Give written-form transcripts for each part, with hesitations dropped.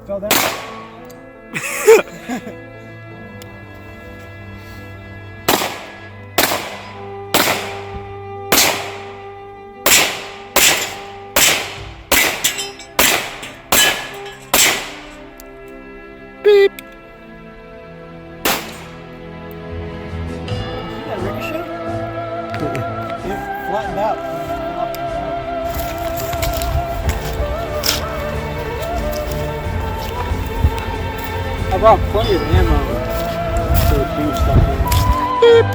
Fell down. Beep. See that ricochet? It flattened out. I brought plenty of ammo for the beef stuff. Beep.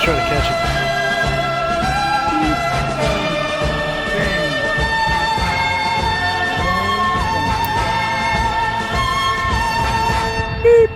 Trying to catch it. Beep.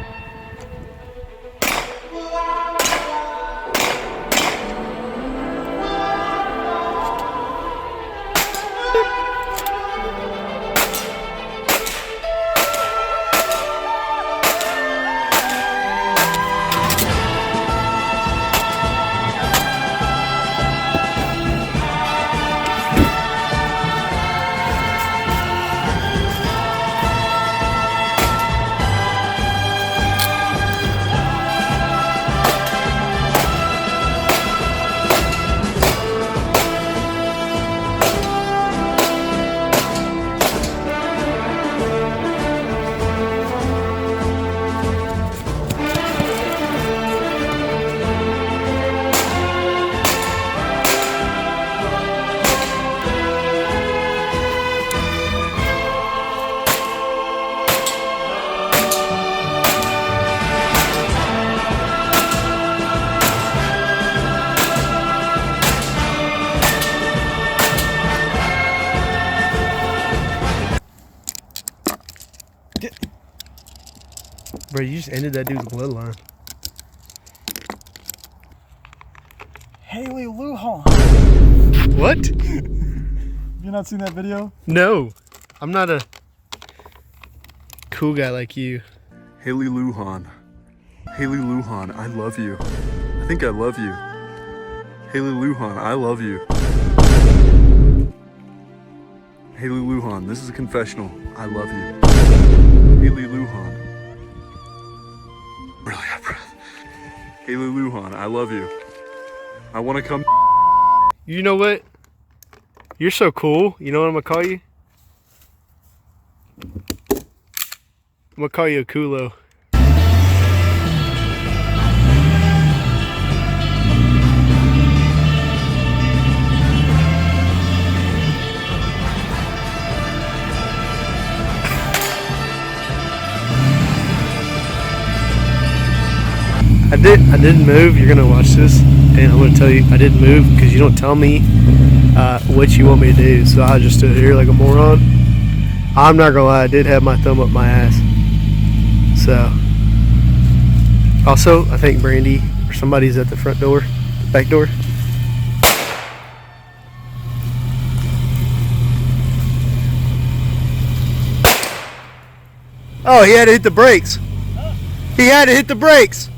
Bro, you just ended that dude's bloodline. Haley Lujan. What? You not seen that video? No. I'm not a cool guy like you. Haley Lujan. Haley Lujan, I love you. I think I love you. Haley Lujan, I love you. Haley Lujan, this is a confessional. I love you. Haley Lujan. Really out of breath. Haley Lujan, I love you. I want to come. You know what? You're so cool. You know what I'm gonna call you? I'm gonna call you a culo. I didn't move. You're gonna watch this, and I'm gonna tell you I didn't move because you don't tell me what you want me to do. So I just stood here like a moron. I'm not gonna lie, I did have my thumb up my ass. So, also I think Brandy or somebody's at the front door, the back door. Oh, he had to hit the brakes. He had to hit the brakes.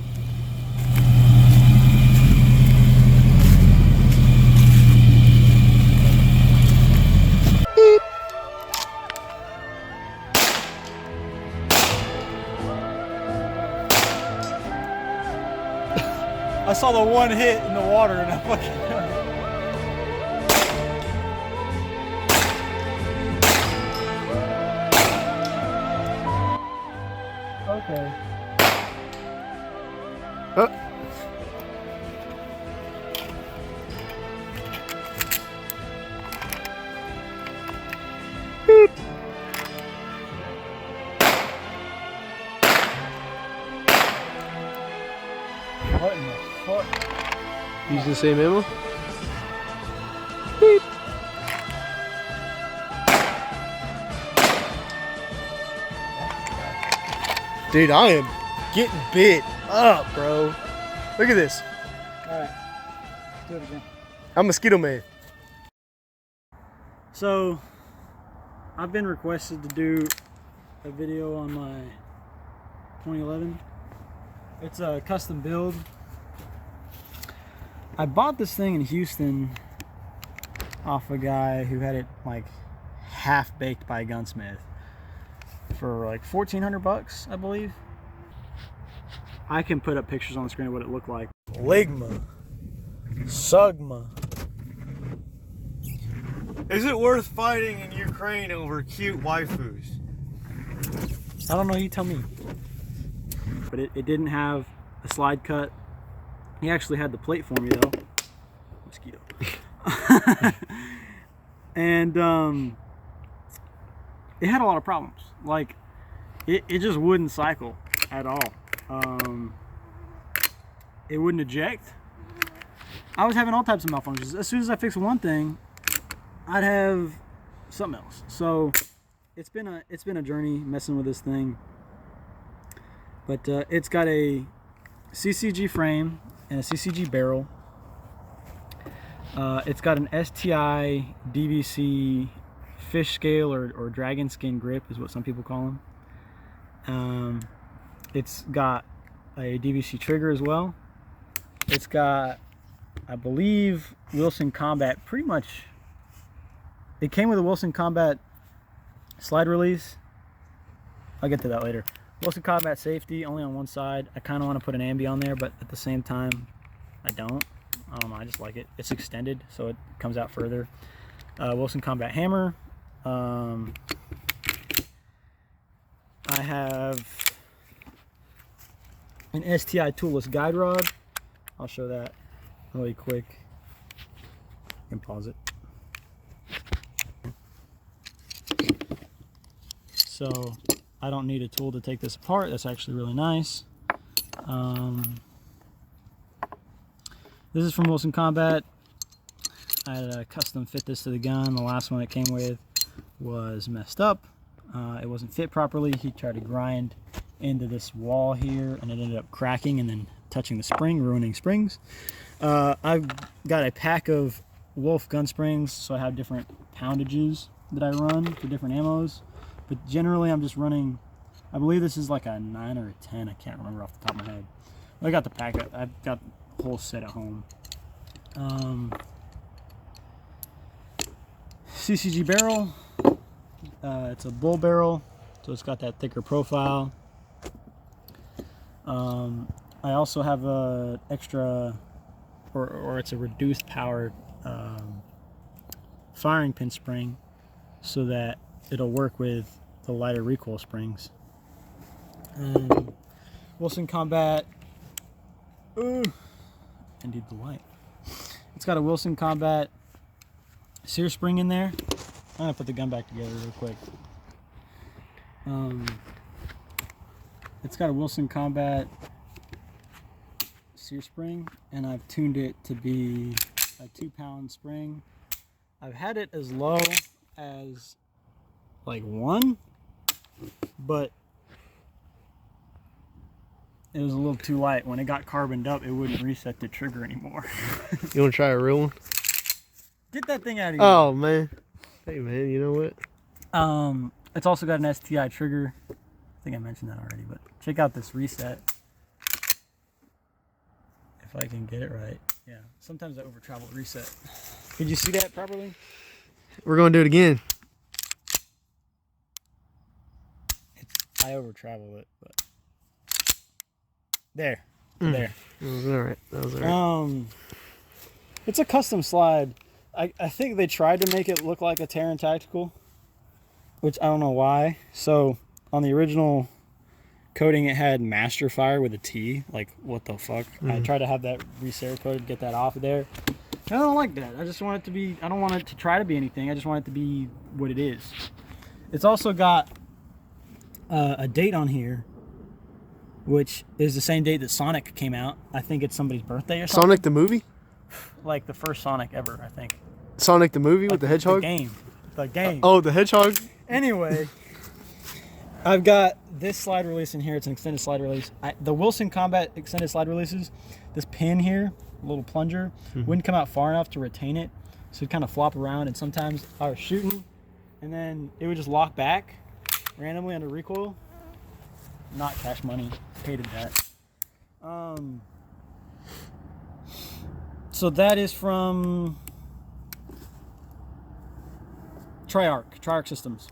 I saw the one hit in the water and I fucking. Okay. Oh. Beep. What in the fuck? Using the same ammo? Beep. Dude, I am getting bit up, bro. Look at this. Alright. Do it again. I'm Mosquito Man. So, I've been requested to do a video on my 2011. It's a custom build. I bought this thing in Houston off a guy who had it like half baked by a gunsmith for like 1,400 bucks, I believe. I can put up pictures on the screen of what it looked like. Ligma. Sugma. Is it worth fighting in Ukraine over cute waifus? I don't know, you tell me. But it didn't have a slide cut. He actually had the plate for me though. Mosquito. And it had a lot of problems. Like it just wouldn't cycle at all. It wouldn't eject. I was having all types of malfunctions. As soon as I fixed one thing, I'd have something else. So it's been a journey messing with this thing. But it's got a CCG frame and a CCG barrel. It's got an STI DVC fish scale or dragon skin grip is what some people call them. It's got a DVC trigger as well. It's got, I believe, Wilson Combat. Pretty much, it came with a Wilson Combat slide release. I'll get to that later. Wilson Combat safety only on one side. I kind of want to put an ambi on there, but at the same time, I don't. I don't know. I just like it. It's extended, so it comes out further. Wilson Combat hammer. I have an STI toolless guide rod. I'll show that really quick. You can pause it. So I don't need a tool to take this apart. That's actually really nice. This is from Wilson Combat. I had to custom fit this to the gun. The last one it came with was messed up. It wasn't fit properly. He tried to grind into this wall here and it ended up cracking and then touching the spring, ruining springs. I've got a pack of Wolf gun springs, so I have different poundages that I run for different ammos. But generally I'm just running, I believe this is like a 9 or a 10. I can't remember off the top of my head. I got the pack. I've got the whole set at home. CCG barrel. It's a bull barrel, so it's got that thicker profile. I also have a extra, or it's a reduced powered firing pin spring, so that it'll work with the lighter recoil springs. Wilson Combat. Indeed the light. It's got a Wilson Combat sear spring in there. I'm gonna put the gun back together real quick. It's got a Wilson Combat sear spring, and I've tuned it to be a 2-pound spring. I've had it as low as like 1, but it was a little too light. When it got carboned up, it wouldn't reset the trigger anymore. You want to try a real one? Get that thing out of here. Oh, man. Hey, man, you know what? It's also got an STI trigger. I think I mentioned that already, but check out this reset. If I can get it right. Yeah, sometimes I over travel reset. Did you see that properly? We're going to do it again. I over travel it, but there. That was all right. That was all right. It's a custom slide. I think they tried to make it look like a Terran Tactical, which I don't know why. So on the original coating it had Master Fire with a T. Like, what the fuck? I tried to have that receracoated, get that off of there. I don't like that. I just want it to be, I don't want it to try to be anything. I just want it to be what it is. It's also got a date on here, which is the same date that Sonic came out. I think it's somebody's birthday or something. Sonic the movie? Like the first Sonic ever, I think. Sonic the movie Like with the hedgehog? The game. Oh, the hedgehog? Anyway, I've got this slide release in here. It's an extended slide release. The Wilson Combat extended slide releases, this pin here, a little plunger, wouldn't come out far enough to retain it. So it'd kind of flop around, and sometimes I was shooting, and then it would just lock back randomly under recoil. Not Cash Money. Hated that. So that is from Triarch Systems.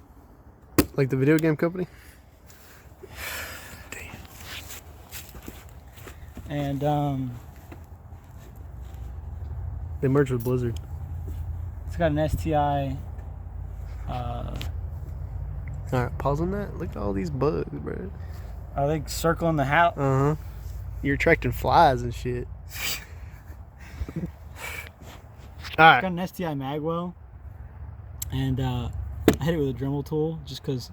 Like the video game company? And They merged with Blizzard. it's got an STI. Alright, pause on that. Look at all these bugs, bro. Are they circling the house? Uh-huh. You're attracting flies and shit. It's Alright. got an STI magwell, and I hit it with a Dremel tool just because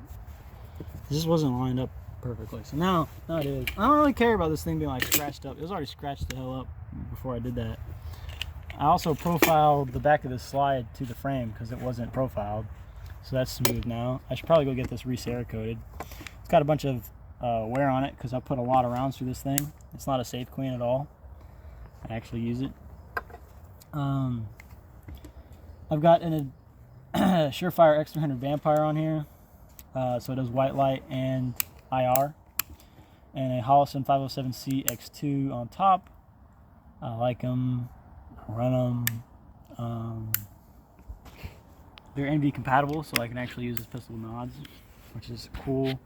this wasn't lined up perfectly. So now it is. I don't really care about this thing being like scratched up. It was already scratched the hell up before I did that. I also profiled the back of this slide to the frame because it wasn't profiled, so that's smooth now. I should probably go get this receracoated. It's got a bunch of wear on it because I put a lot of rounds through this thing. It's not a safe queen at all. I actually use it. I've got a Surefire X300 Vampire on here, so it does white light and IR, and a Holliston 507C X2 on top. I like them, I run them. They're NV compatible, so I can actually use this pistol with nods, which is cool.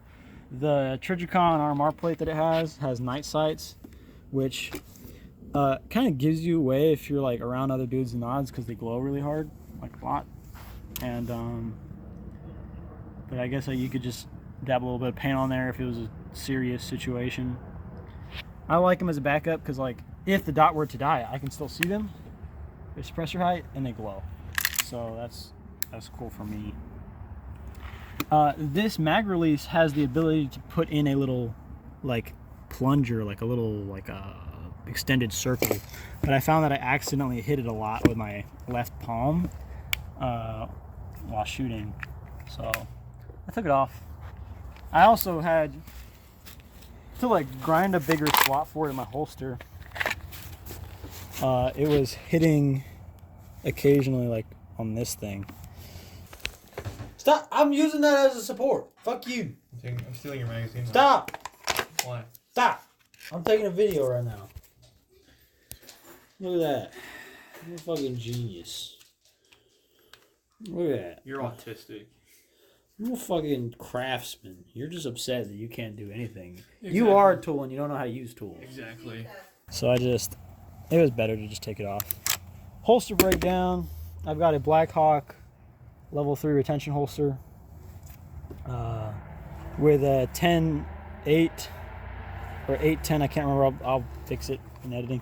The Trijicon RMR plate that it has night sights, which kind of gives you away if you're like around other dudes and nods because they glow really hard, like a lot. And but I guess you could just dab a little bit of paint on there if it was a serious situation. I like them as a backup because like if the dot were to die, I can still see them. Their suppressor height and they glow, so that's cool for me. This mag release has the ability to put in a little like plunger, like a little like extended circle, but I found that I accidentally hit it a lot with my left palm while shooting, so I took it off. I also had to like grind a bigger slot for it in my holster. It was hitting occasionally like on this thing. Stop! I'm using that as a support. Fuck you. I'm stealing your magazine. Stop! Why? Stop! I'm taking a video right now. Look at that. I'm a fucking genius. Look at that. You're autistic. I'm a fucking craftsman. You're just upset that you can't do anything. Exactly. You are a tool and you don't know how to use tools. Exactly. So it was better to just take it off. Holster breakdown. I've got a Black Hawk level 3 retention holster with a 10-8 or 8-10. I can't remember. I'll fix it in editing.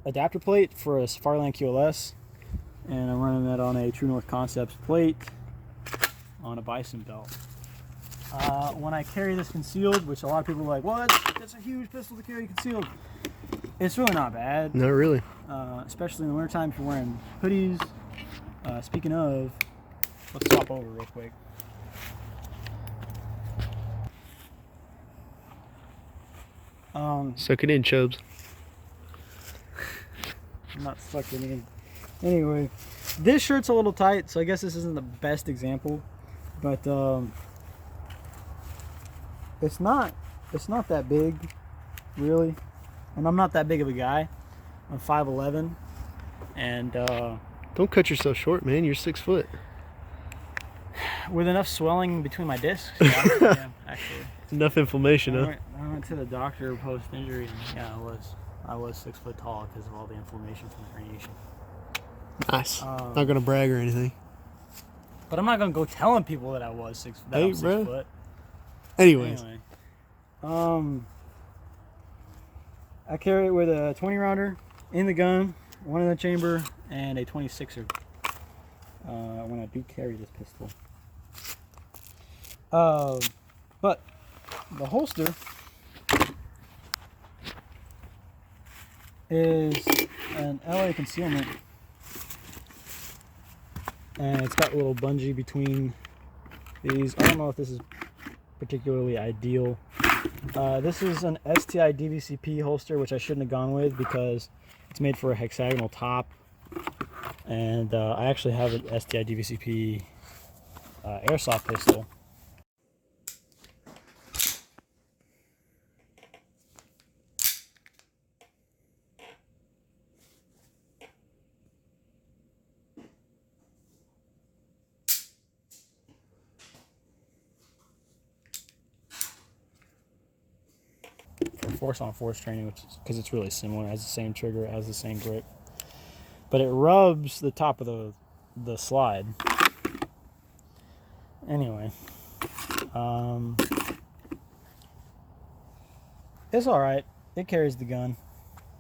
Adapter plate for a Fireland QLS, and I'm running that on a True North Concepts plate on a Bison belt. When I carry this concealed, which a lot of people are like, well, that's a huge pistol to carry concealed. It's really not bad. Not really. Especially in the wintertime if you're wearing hoodies. Speaking of, let's swap over real quick. Suck it in, Chubbs. I'm not sucking in. Anyway, this shirt's a little tight, so I guess this isn't the best example, but it's not that big, really, and I'm not that big of a guy. I'm 5'11", and Don't cut yourself short, man. You're 6 foot. with enough swelling between my discs, yeah, yeah, actually. Enough inflammation, huh? I went to the doctor post-injury, and yeah, I was 6 foot tall because of all the inflammation from the radiation. Nice. Not gonna brag or anything. But I'm not gonna go telling people that I was 6 Hey, foot. Anyways, Anyway, I carry it with a 20 rounder in the gun, one in the chamber, and a 26er. When I do carry this pistol. But the holster is an LA concealment, and it's got a little bungee between these. I don't know if this is particularly ideal. This is an STI DVCP holster, which I shouldn't have gone with because it's made for a hexagonal top, and I actually have an STI DVCP airsoft pistol. Force on force training, which is because it's really similar. It has the same trigger, it has the same grip, but it rubs the top of the slide. Anyway, it's all right. It carries the gun.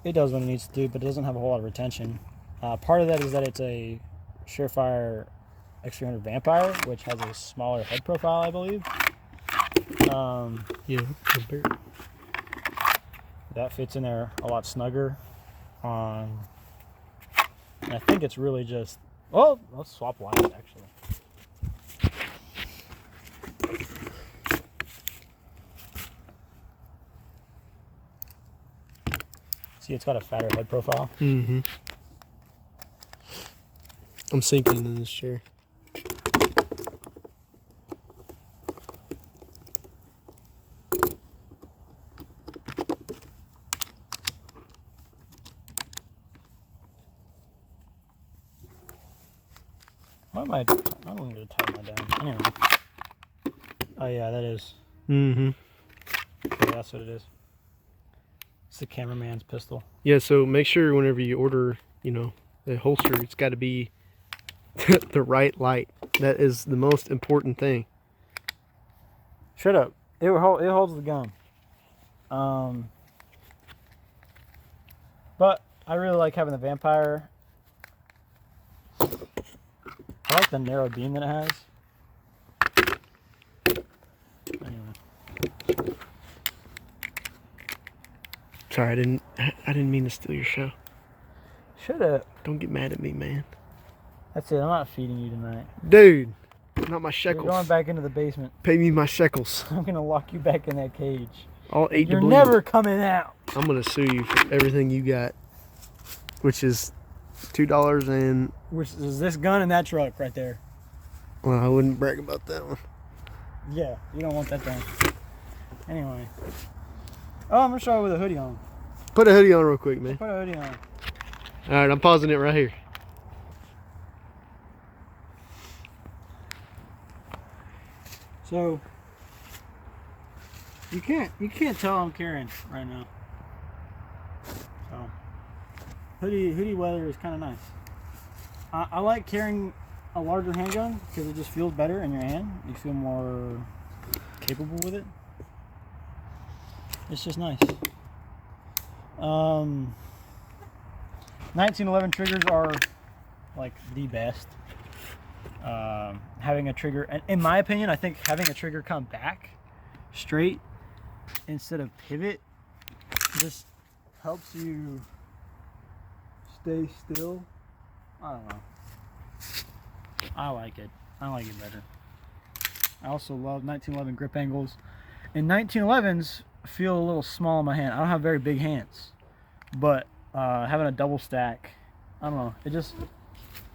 It does what it needs to do, but it doesn't have a whole lot of retention. Part of that is that it's a Surefire X300 Vampire, which has a smaller head profile, I believe. Yeah. That fits in there a lot snugger. And I think it's really just... Oh, let's swap lines, actually. See, it's got a fatter head profile. Mm-hmm. I'm sinking in this chair. I don't need to tighten that down. Anyway. Oh yeah, that is. Mm-hmm. Yeah, that's what it is. It's the cameraman's pistol. Yeah, so make sure whenever you order, the holster, it's got to be the right light. That is the most important thing. Shut up. It holds the gun. But I really like having the Vampire. I like the narrow beam that it has. Anyway. Sorry, I didn't mean to steal your show. Shut up. Don't get mad at me, man. That's it. I'm not feeding you tonight. Dude, not my shekels. You're going back into the basement. Pay me my shekels. I'm gonna lock you back in that cage. I'll eat You're the bleed. never coming out. I'm gonna sue you for everything you got, which is $2 and... Which is this gun and that truck right there. Well, I wouldn't brag about that one. Yeah, you don't want that done. Anyway. Oh, I'm gonna show you with a hoodie on. Put a hoodie on real quick, man. Put a hoodie on. Alright, I'm pausing it right here. So you can't tell I'm carrying right now. So hoodie weather is kind of nice. I like carrying a larger handgun because it just feels better in your hand. You feel more capable with it. It's just nice. 1911 triggers are like the best. Having a trigger, and in my opinion, I think having a trigger come back straight instead of pivot just helps you stay still. I don't know. I like it. I like it better. I also love 1911 grip angles. And 1911s feel a little small in my hand. I don't have very big hands, but having a double stack, I don't know. It just,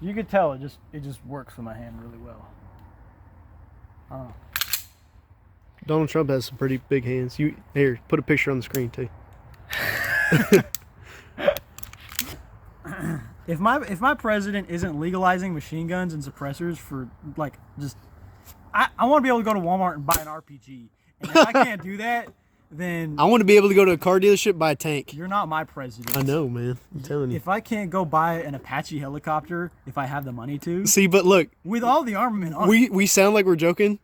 you could tell it just works with my hand really well. I don't know. Donald Trump has some pretty big hands. Here, put a picture on the screen too. If my president isn't legalizing machine guns and suppressors for like just, I want to be able to go to Walmart and buy an RPG. And if I can't do that, then I want to be able to go to a car dealership, buy a tank. You're not my president. I know, man. I'm telling you. If I can't go buy an Apache helicopter, if I have the money to, See, but look, with all the armament on we sound like we're joking,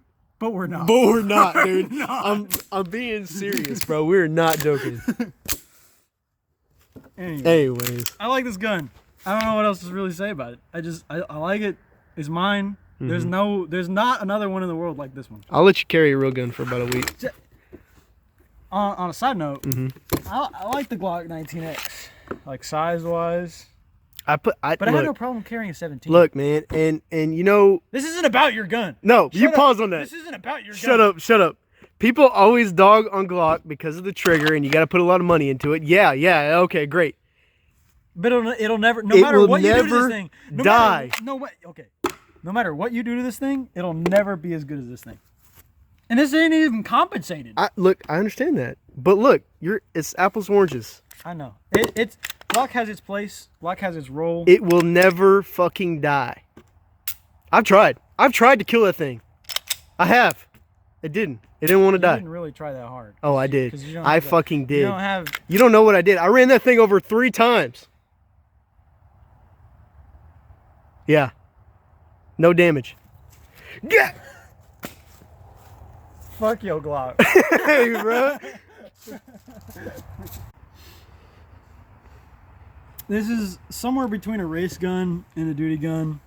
But we're not. But we're not, dude. We're not. I'm being serious, bro. We're not joking. Anyways. I like this gun. I don't know what else to really say about it. I like it. It's mine. There's not another one in the world like this one. I'll let you carry a real gun for about a week. On a side note, I like the Glock 19X, like size wise. But I had no problem carrying a 17. Look, man, and you know, this isn't about your gun. No, Shut you up. pause on that. This isn't about your gun. Shut up. People always dog on Glock because of the trigger, and you got to put a lot of money into it. Yeah, okay, great. But it'll never, no matter what you do to this thing, no matter what you do to this thing, it'll never be as good as this thing. And this ain't even compensated. I understand that, but look, it's apples and oranges. I know. It's Glock has its place. Glock has its role. It will never fucking die. I've tried to kill that thing. I have. It didn't want to die. You didn't really try that hard. Oh, I did. I fucking did. You You don't know what I did. I ran that thing over 3 times. Yeah. No damage. Yeah. Fuck your Glock. Hey, bro. This is somewhere between a race gun and a duty gun.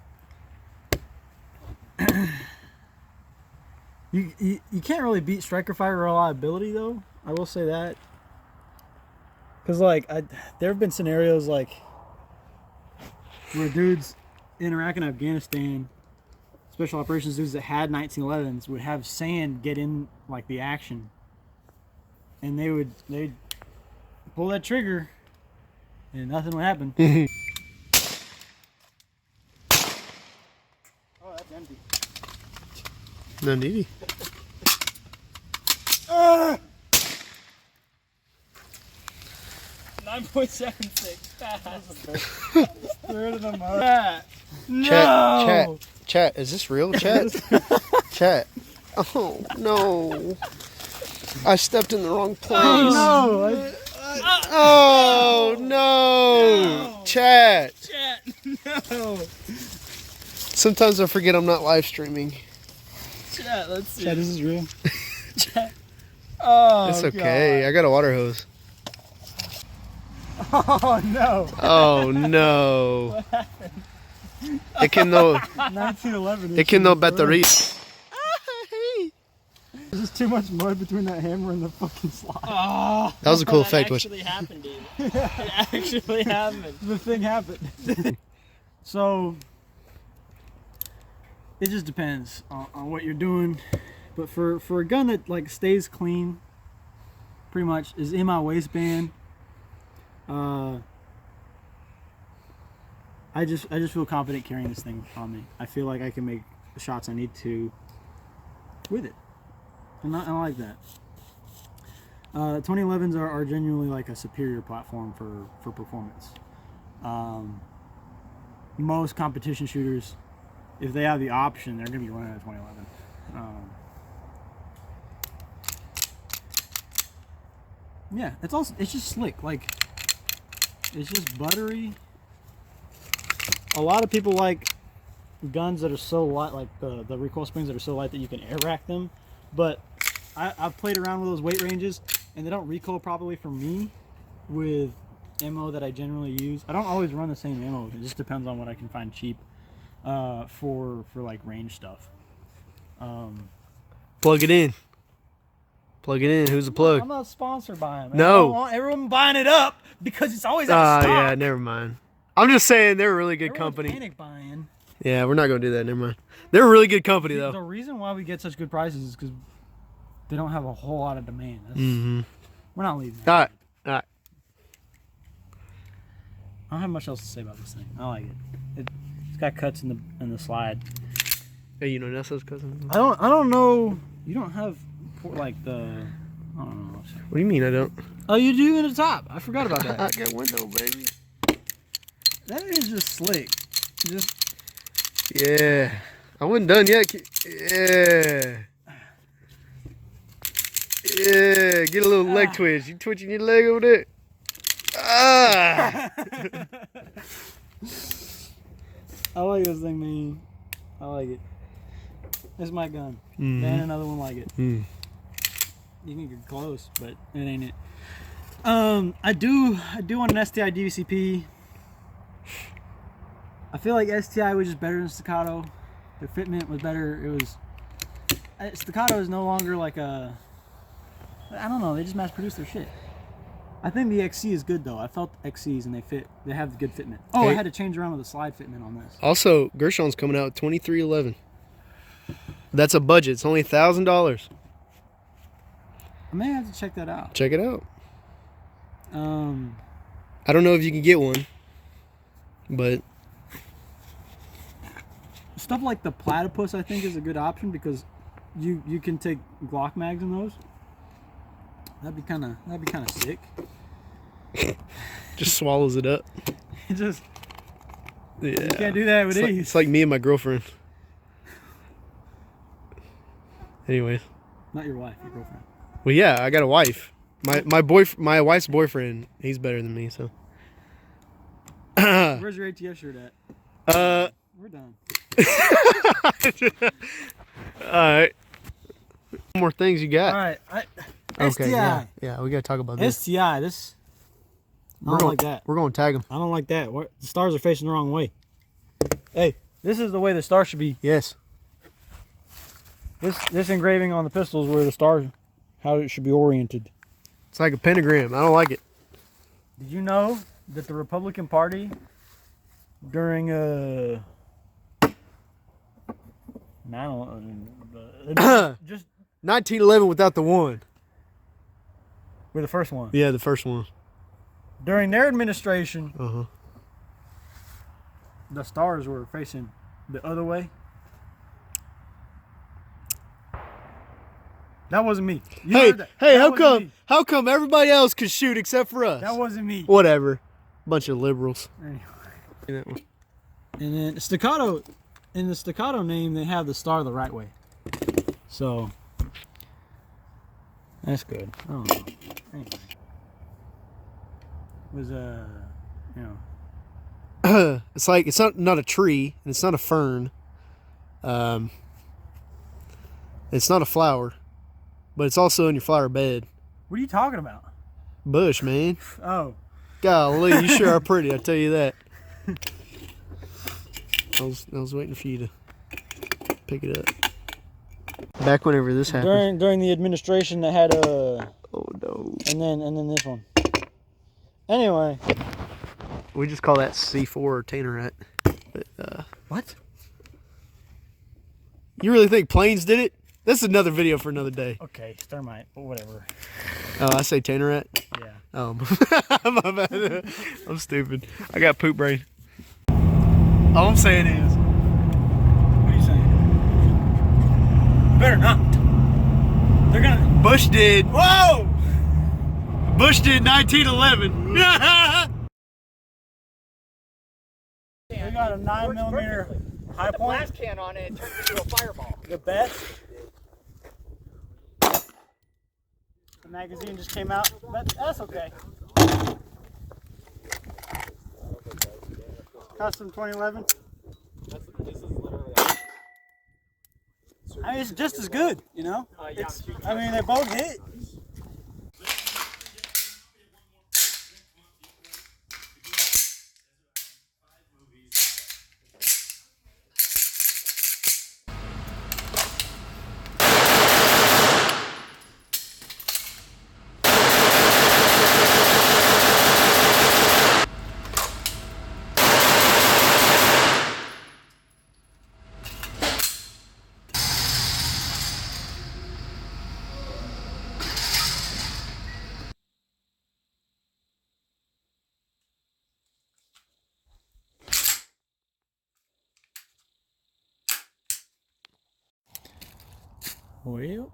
You can't really beat striker fire reliability though. I will say that. Cause like there have been scenarios like where dudes in Iraq and Afghanistan, special operations dudes that had 1911s would have sand get in like the action, and they'd pull that trigger, and nothing would happen. Oh, that's empty. No need. 9.76 fast. Third of them up. No. Chat. Is this real, chat? Chat. Oh no! I stepped in the wrong place. Oh no! Oh no! Chat. No. Sometimes I forget I'm not live streaming. Chat, let's see. Chat, this is real. Chat. Oh, it's okay. God. I got a water hose. Oh no! Oh no! What happened? It can no. 1911. It can no battery. There's just too much mud between that hammer and the fucking slide. Oh, that was a cool effect. It actually happened, dude. It actually happened. The thing happened. So it just depends on what you're doing. But for a gun that like stays clean, pretty much is in my waistband. I just feel confident carrying this thing on me. I feel like I can make the shots I need to with it, and I like that. 2011s are genuinely like a superior platform for performance. Most competition shooters, if they have the option, they're going to be running a 2011. Yeah, it's just slick. Like, it's just buttery. A lot of people like guns that are so light, like the recoil springs that are so light that you can air rack them. But I've played around with those weight ranges, and they don't recoil properly for me with ammo that I generally use. I don't always run the same ammo. It just depends on what I can find cheap for like range stuff. Plug it in. Plug it in. Who's the plug? I'm not sponsored by them. No. I don't want everyone buying it up because it's always out of stock. Yeah, never mind. I'm just saying they're a really good Everyone's company. panic buying. Yeah, we're not gonna do that. Never mind. They're a really good company though. The reason why we get such good prices is because they don't have a whole lot of demand. We're not leaving that. All right. I don't have much else to say about this thing. I like it. It's got cuts in the slide. Hey, you know Nessa's cousin? I don't know. You don't have like the. I don't know. What do you mean I don't? Oh, you do in the top. I forgot about that. I got window, baby. That is just slick. Just. Yeah. I wasn't done yet. Yeah. Yeah. Get a little leg twitch. You twitching your leg over there? Ah. I like this thing, man. I like it. It's my gun. Mhm. And another one like it. Mm. You think you're close, but it ain't it. I do want an STI DVCP. I feel like STI was just better than Staccato. The fitment was better. It was Staccato is no longer like a. I don't know. They just mass produce their shit. I think the XC is good though. I felt XCs and they fit. They have the good fitment. Oh, Hey. I had to change around with the slide fitment on this. Also, Gershon's coming out 2311. That's a budget. It's only $1,000. I may have to check that out. Check it out. I I don't know if you can get one, but stuff like the platypus I think is a good option because you can take Glock mags in those. That'd be kind of sick. just swallows it up. It just Yeah. you can't do that with these. It's like me and my girlfriend. Anyways. Not your wife, your girlfriend. Well, yeah, I got a wife. My wife's boyfriend, he's better than me, so. Where's your ATF shirt at? We're done. All right. More things you got. All right, Okay, STI. yeah, we got to talk about this. STI. This. I don't like that. We're going to tag them. I don't like that. The stars are facing the wrong way. Hey, this is the way the star should be. Yes. This engraving on the pistol is where the star, how it should be oriented. It's like a pentagram. I don't like it. Did you know that the Republican Party during just 1911 without the one. we're the first one. Yeah, the first one. During their administration, Uh-huh. the stars were facing the other way. That wasn't me. You Hey, heard that. hey, That how wasn't come? me. How come everybody else could shoot except for us? That wasn't me. Whatever. Bunch of liberals. Anyway. That one. And then staccato, in the staccato name, they have the star the right way. So that's good. I don't know. Anyway, it was you know, It's like it's not a tree and it's not a fern. It's not a flower, but it's also in your flower bed. what are you talking about? Bush, man. Oh, Golly, you sure are pretty. I tell you that. I was waiting for you to pick it up. Back whenever this happened. during the administration that had Oh no. and then this one. Anyway, We just call that C4 or Tannerat. But, what? you really think planes did it? This is another video for another day. Okay, thermite, but whatever. Oh, I say Tannerat? Yeah. Oh, my bad. I'm stupid. I got poop brain. All I'm saying is, What are you saying? Better not. They're gonna. Bush did. Whoa! Bush did 1911. They got a 9mm high Put the point. blast can on it and turn it into a fireball. The best. The magazine just came out, but that's okay. Custom 2011. I mean, it's just as good, you know? I mean, they both hit. Well.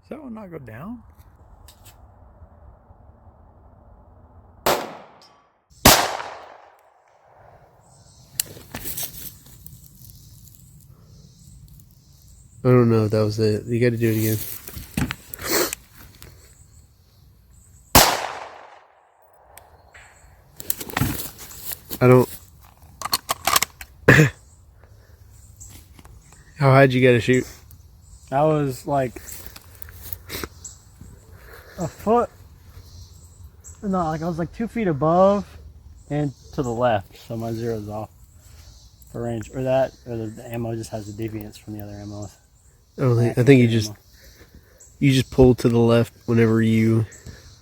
Does that one not go down? I don't know if that was it. You got to do it again. I don't. How high did you gotta shoot? I was like a foot. No, like I was like 2 feet above and to the left, so my zero's off for range. Or that, or the ammo just has a deviance from the other ammos. I think you just pull to the left whenever you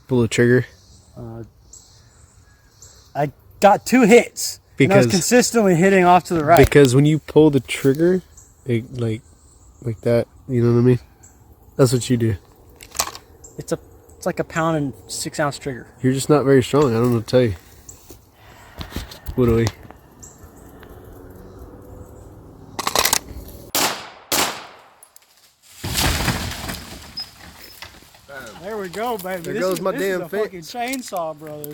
pull the trigger. I got 2 hits. And I was consistently hitting off to the right. Because when you pull the trigger, it, like that, you know what I mean? That's what you do. It's like a pound and 6 ounce trigger. You're just not very strong. I don't know what to tell you. What do we? There we go, baby. There goes my damn fucking chainsaw, brother.